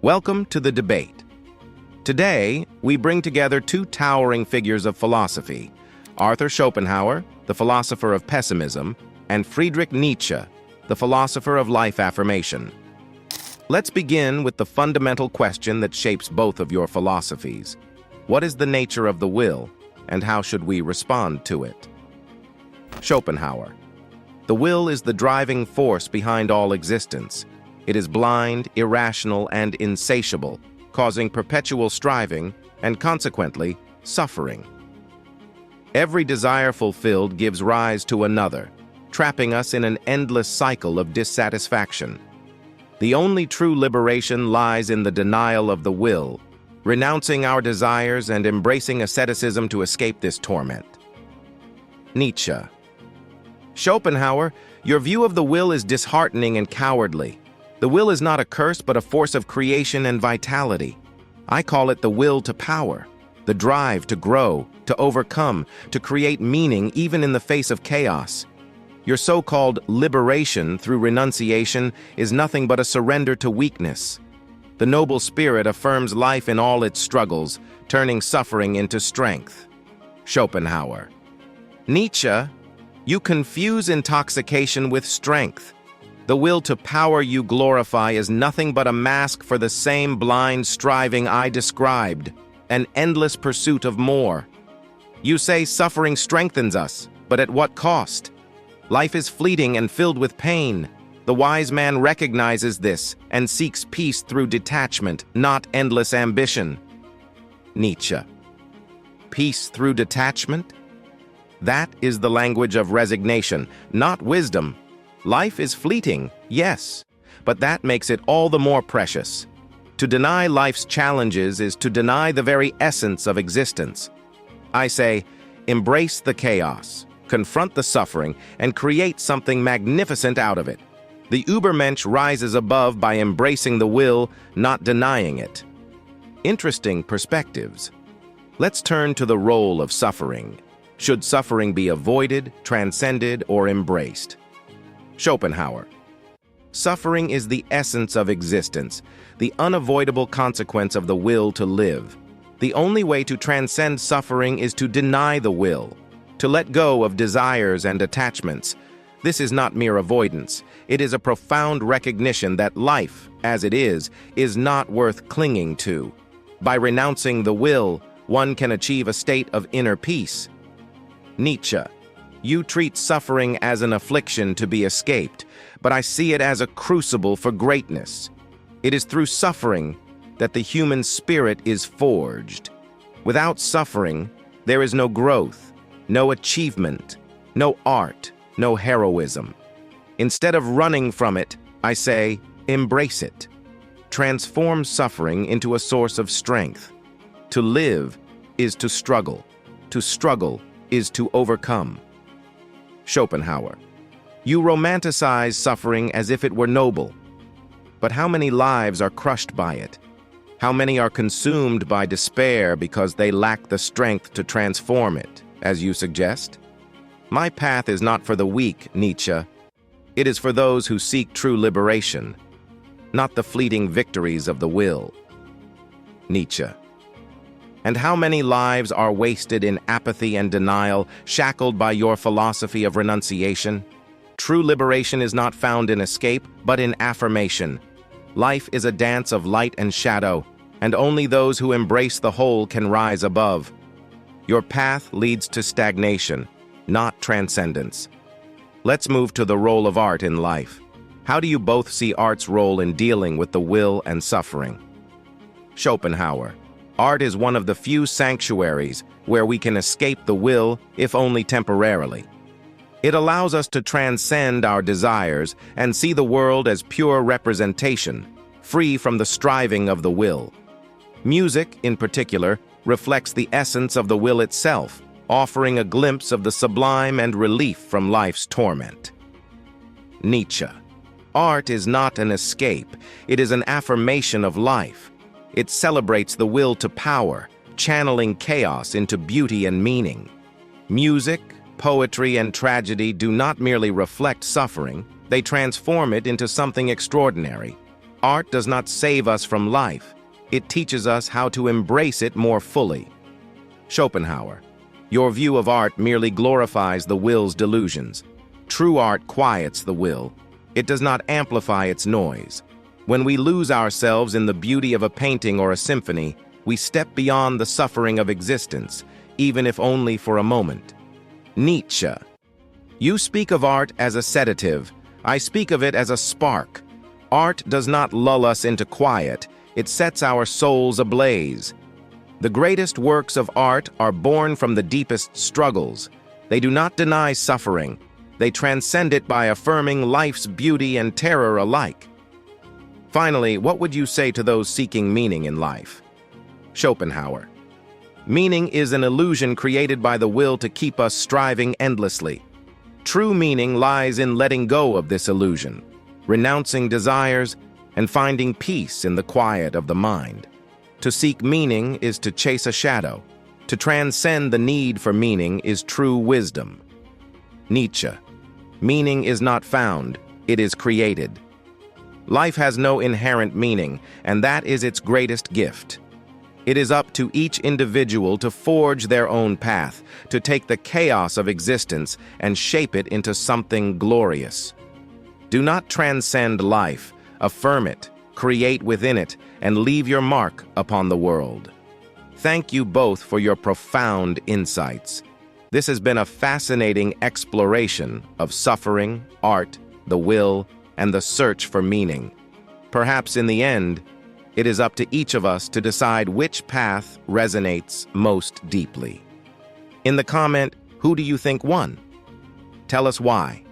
Welcome to the debate. Today, we bring together two towering figures of philosophy, Arthur Schopenhauer, the philosopher of pessimism, and Friedrich Nietzsche, the philosopher of life affirmation. Let's begin with the fundamental question that shapes both of your philosophies. What is the nature of the will, and how should we respond to it? Schopenhauer. The will is the driving force behind all existence. It is blind, irrational, and insatiable, causing perpetual striving and, consequently, suffering. Every desire fulfilled gives rise to another, trapping us in an endless cycle of dissatisfaction. The only true liberation lies in the denial of the will, renouncing our desires and embracing asceticism to escape this torment. Nietzsche. Schopenhauer, your view of the will is disheartening and cowardly. The will is not a curse but a force of creation and vitality. I call it the will to power, the drive to grow, to overcome, to create meaning even in the face of chaos. Your so-called liberation through renunciation is nothing but a surrender to weakness. The noble spirit affirms life in all its struggles, turning suffering into strength. Schopenhauer. Nietzsche, you confuse intoxication with strength. The will to power you glorify is nothing but a mask for the same blind striving I described, an endless pursuit of more. You say suffering strengthens us, but at what cost? Life is fleeting and filled with pain. The wise man recognizes this and seeks peace through detachment, not endless ambition. Nietzsche. Peace through detachment? That is the language of resignation, not wisdom. Life is fleeting, yes, but that makes it all the more precious. To deny life's challenges is to deny the very essence of existence. I say, embrace the chaos, confront the suffering, and create something magnificent out of it. The Übermensch rises above by embracing the will, not denying it. Interesting perspectives. Let's turn to the role of suffering. Should suffering be avoided, transcended, or embraced? Schopenhauer. Suffering is the essence of existence, the unavoidable consequence of the will to live. The only way to transcend suffering is to deny the will, to let go of desires and attachments. This is not mere avoidance. It is a profound recognition that life, as it is not worth clinging to. By renouncing the will, one can achieve a state of inner peace. Nietzsche. You treat suffering as an affliction to be escaped, but I see it as a crucible for greatness. It is through suffering that the human spirit is forged. Without suffering, there is no growth, no achievement, no art, no heroism. Instead of running from it, I say, embrace it. Transform suffering into a source of strength. To live is to struggle. To struggle is to overcome. Schopenhauer. You romanticize suffering as if it were noble. But how many lives are crushed by it? How many are consumed by despair because they lack the strength to transform it, as you suggest? My path is not for the weak, Nietzsche. It is for those who seek true liberation, not the fleeting victories of the will. Nietzsche. And how many lives are wasted in apathy and denial, shackled by your philosophy of renunciation? True liberation is not found in escape, but in affirmation. Life is a dance of light and shadow, and only those who embrace the whole can rise above. Your path leads to stagnation, not transcendence. Let's move to the role of art in life. How do you both see art's role in dealing with the will and suffering? Schopenhauer. Art is one of the few sanctuaries where we can escape the will, if only temporarily. It allows us to transcend our desires and see the world as pure representation, free from the striving of the will. Music, in particular, reflects the essence of the will itself, offering a glimpse of the sublime and relief from life's torment. Nietzsche. Art is not an escape, it is an affirmation of life. It celebrates the will to power, channeling chaos into beauty and meaning. Music, poetry, and tragedy do not merely reflect suffering, they transform it into something extraordinary. art does not save us from life. It teaches us how to embrace it more fully. Schopenhauer, your view of art merely glorifies the will's delusions. True art quiets the will. It does not amplify its noise. When we lose ourselves in the beauty of a painting or a symphony, we step beyond the suffering of existence, even if only for a moment. Nietzsche. You speak of art as a sedative. I speak of it as a spark. Art does not lull us into quiet. It sets our souls ablaze. The greatest works of art are born from the deepest struggles. They do not deny suffering. They transcend it by affirming life's beauty and terror alike. Finally, what would you say to those seeking meaning in life? Schopenhauer. Meaning is an illusion created by the will to keep us striving endlessly. True meaning lies in letting go of this illusion, renouncing desires, and finding peace in the quiet of the mind. To seek meaning is to chase a shadow. To transcend the need for meaning is true wisdom. Nietzsche. Meaning is not found, it is created. Life has no inherent meaning, and that is its greatest gift. It is up to each individual to forge their own path, to take the chaos of existence and shape it into something glorious. Do not transcend life, affirm it, create within it, and leave your mark upon the world. Thank you both for your profound insights. This has been a fascinating exploration of suffering, art, the will, and the search for meaning. Perhaps in the end, it is up to each of us to decide which path resonates most deeply. In the comment, who do you think won? Tell us why.